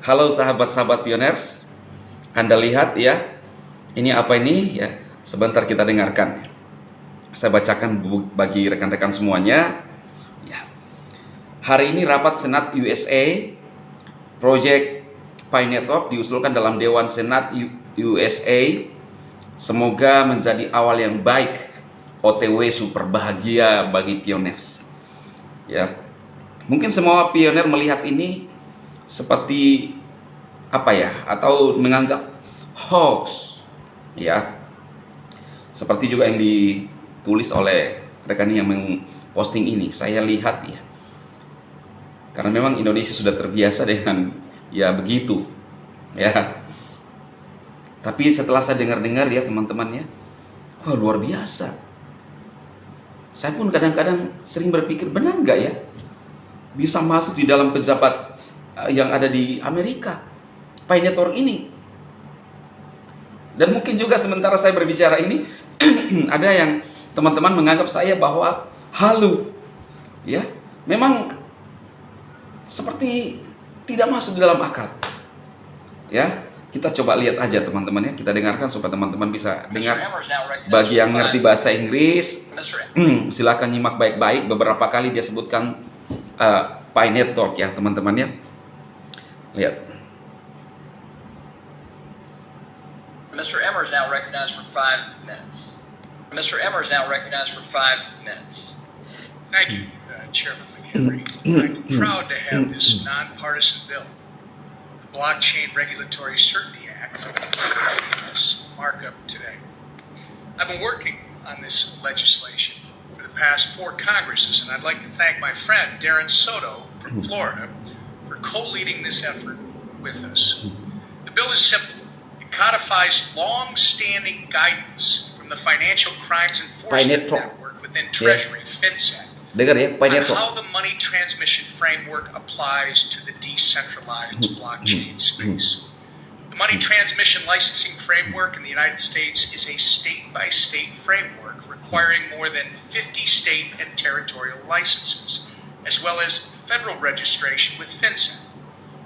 Halo sahabat-sahabat pioners, Anda lihat ya, ini apa ini ya? Sebentar kita dengarkan. Saya bacakan bagi rekan-rekan semuanya. Ya. Hari ini rapat Senat USA, Project Pi Network diusulkan dalam Dewan Senat USA. Semoga menjadi awal yang baik, OTW super bahagia bagi pioners. Ya, mungkin semua pioner melihat ini seperti apa ya, atau menganggap hoax ya, seperti juga yang ditulis oleh rekan yang memposting ini. Saya lihat ya, karena memang Indonesia sudah terbiasa dengan ya begitu ya. Tapi setelah saya dengar-dengar ya teman-teman ya, wah luar biasa. Saya pun kadang-kadang sering berpikir, benar nggak ya bisa masuk di dalam pejabat yang ada di Amerika, Pi Network ini. Dan mungkin juga sementara saya berbicara ini ada yang teman-teman menganggap saya bahwa halu ya, memang seperti tidak masuk di dalam akal ya. Kita coba lihat aja teman-teman ya, kita dengarkan supaya teman-teman bisa dengar. Bagi yang ngerti bahasa Inggris, silakan nyimak baik-baik. Beberapa kali dia sebutkan Pi Network ya teman-teman ya. Lihat. Mr. Emmer is now recognized for 5 minutes. Mr. Emmer is now recognized for 5 minutes. Thank you, Chairman McHenry. I'm proud to have this nonpartisan bill, the Blockchain Regulatory Certainty Act, this markup today. I've been working on this legislation for the past 4 Congresses, and I'd like to thank my friend Darren Soto from Florida for co-leading this effort with us. The bill is simple. It codifies long-standing guidance from the Financial Crimes Enforcement Network within Treasury, FinCEN, Dengar ya, Pi on Network. how the money transmission framework applies to the decentralized blockchain space. The money transmission licensing framework in the United States is a state-by-state framework requiring more than 50 state and territorial licenses, as well as federal registration with FinCEN.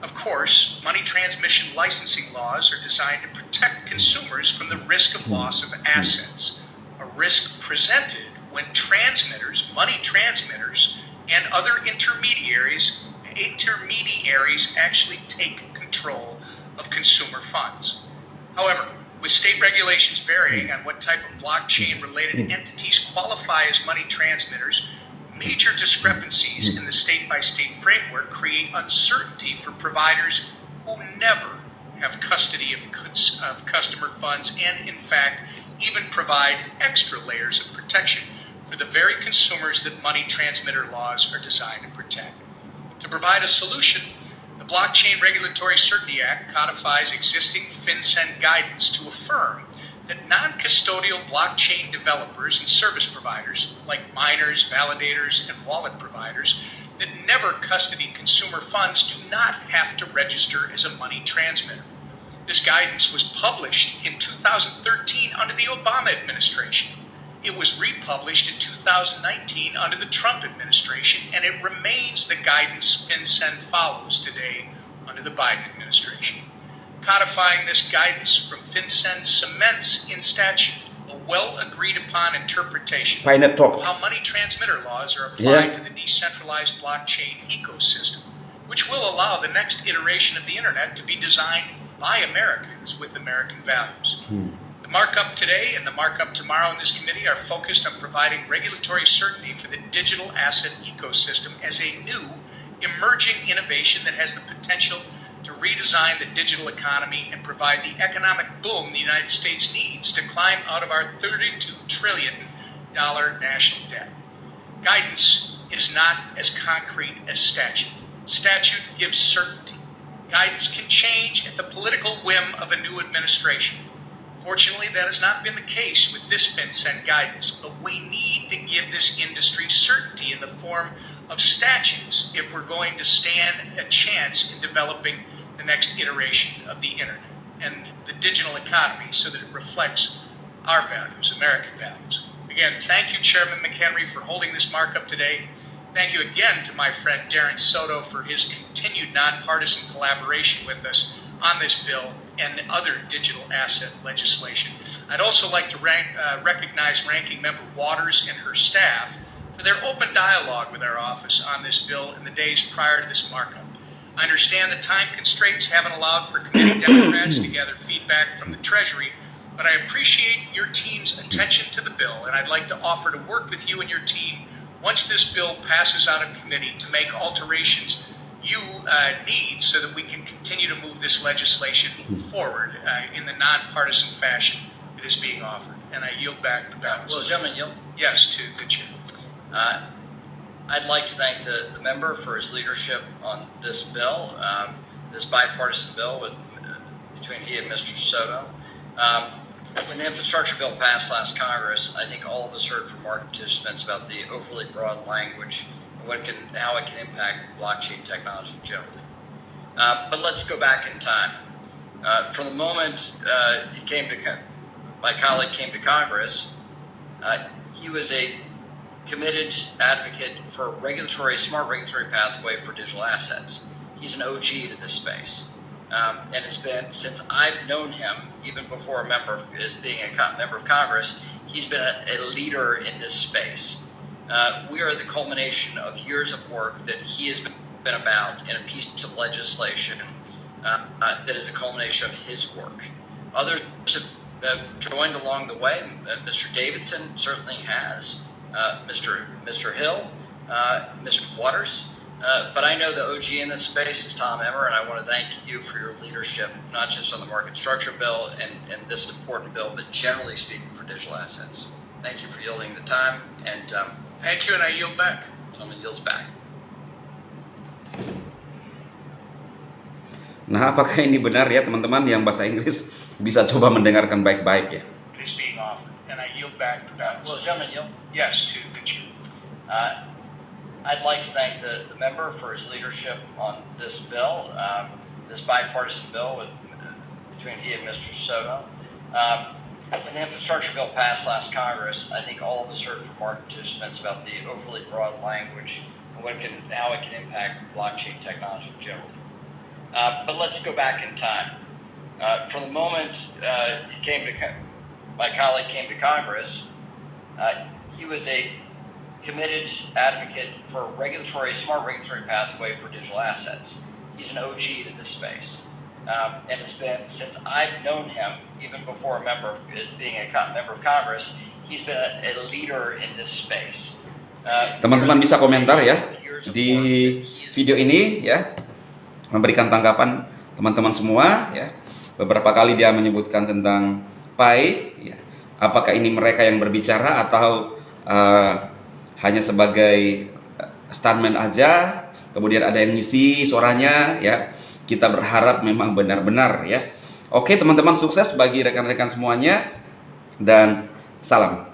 Of course, money transmission licensing laws are designed to protect consumers from the risk of loss of assets, a risk presented when money transmitters, and other intermediaries actually take control of consumer funds. However, with state regulations varying on what type of blockchain-related entities qualify as money transmitters, major discrepancies in the state-by-state framework create uncertainty for providers who never have custody of customer funds and, in fact, even provide extra layers of protection for the very consumers that money transmitter laws are designed to protect. To provide a solution, the Blockchain Regulatory Certainty Act codifies existing FinCEN guidance to affirm that non-custodial blockchain developers and service providers, like miners, validators, and wallet providers, that never custody consumer funds do not have to register as a money transmitter. This guidance was published in 2013 under the Obama administration. It was republished in 2019 under the Trump administration, and it remains the guidance FinCEN follows today under the Biden administration. Codifying this guidance from FinCEN cements in statute a well-agreed-upon interpretation of how money transmitter laws are applied to the decentralized blockchain ecosystem, which will allow the next iteration of the Internet to be designed by Americans with American values. The markup today and the markup tomorrow in this committee are focused on providing regulatory certainty for the digital asset ecosystem as a new, emerging innovation that has the potential to redesign the digital economy and provide the economic boom the United States needs to climb out of our $32 trillion national debt. Guidance is not as concrete as statute. Statute gives certainty. Guidance can change at the political whim of a new administration. Fortunately, that has not been the case with this FinCEN guidance, but we need to give this industry certainty in the form of statutes if we're going to stand a chance in developing the next iteration of the Internet and the digital economy so that it reflects our values, American values. Again, thank you, Chairman McHenry, for holding this markup today, Thank you again to my friend Darren Soto for his continued nonpartisan collaboration with us on this bill and other digital asset legislation. I'd also like to recognize Ranking Member Waters and her staff for their open dialogue with our office on this bill in the days prior to this markup. I understand that time constraints haven't allowed for committee Democrats to gather feedback from the Treasury, but I appreciate your team's attention to the bill, and I'd like to offer to work with you and your team once this bill passes out of committee to make alterations you need so that we can continue to move this legislation forward in the nonpartisan fashion it is being offered. And I yield back the balance. Will the gentleman yield? Yes, to the chair. I'd like to thank the member for his leadership on this bill, this bipartisan bill between he and Mr. Soto. When the infrastructure bill passed last Congress, I think all of us heard from market participants about the overly broad language and how it can impact blockchain technology generally. But let's go back in time. From the moment my colleague came to Congress, he was a committed advocate for a smart regulatory pathway for digital assets. He's an OG to this space. And it's been, since I've known him, even before being a member of Congress, he's been a leader in this space. We are the culmination of years of work that he has been about in a piece of legislation that is a culmination of his work. Others have joined along the way. Mr. Davidson certainly has. Mr. Hill, Mr. Waters. But I know the OG in this space is Tom Emmer, and I want to thank you for your leadership, not just on the market structure bill and this important bill, but generally speaking for digital assets. Thank you for yielding the time, and Thank you, and I yield back. gentleman yields back. Nah, apakah ini benar ya teman-teman yang bahasa Inggris bisa coba mendengarkan baik-baik ya? It is being offered, and I yield back the balance. Will the gentleman yield? Yes, to the chair. I'd like to thank the member for his leadership on this bill, this bipartisan bill between he and Mr. Soto. When the infrastructure bill passed last Congress, I think all of us heard from market participants about the overly broad language and how it can impact blockchain technology generally. But let's go back in time. From the moment my colleague came to Congress, he was a committed advocate for a smart regulatory pathway for digital assets. He's an OG to this space. And it's been, since I've known him, even before being a member of Congress, he's been a leader in this space. Teman-teman bisa komentar ya di video ini ya, memberikan tanggapan teman-teman semua ya. Beberapa kali dia menyebutkan tentang Pi ya. Apakah ini mereka yang berbicara atau hanya sebagai stuntman aja, kemudian ada yang ngisi suaranya ya. Kita berharap memang benar-benar ya. Oke teman-teman, sukses bagi rekan-rekan semuanya dan salam.